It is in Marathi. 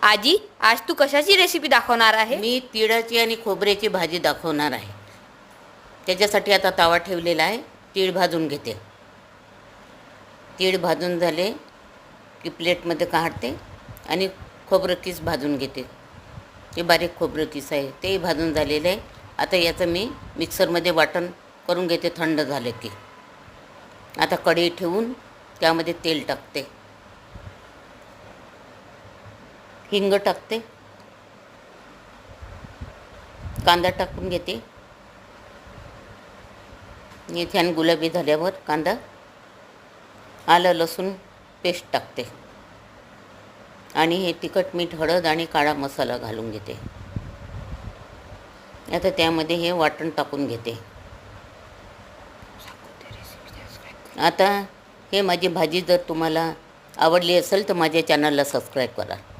आजी, आज तू कशाची रेसिपी दाखवणार आहे? मी तिळाची आणि खोबऱ्याची भाजी दाखवणार आहे. त्याच्यासाठी आता तवा ठेवलेला आहे. तीळ भाजून घेते. तीळ भाजून झाले की प्लेटमध्ये काढते आणि खोबरं किस भाजून घेते. हे बारीक खोबरं किस आहे, तेही भाजून झालेलं आहे. आता याचं मी मिक्सरमध्ये वाटण करून घेते थंड झाले की. आता कढई ठेवून त्यामध्ये तेल टाकते, हिंग टाकते, कांदा टाकून घेते. हे छान गुलाबी झाल्यावर कांदा, आलं लसूण पेस्ट टाकते आणि हे तिखट मीठ हळद आणि काळा मसाला घालून घेते. आता त्यामध्ये हे वाटण टाकून घेते. आता हे माझी भाजी जर तुम्हाला आवडली असेल तर माझ्या चॅनलला सबस्क्राईब करा.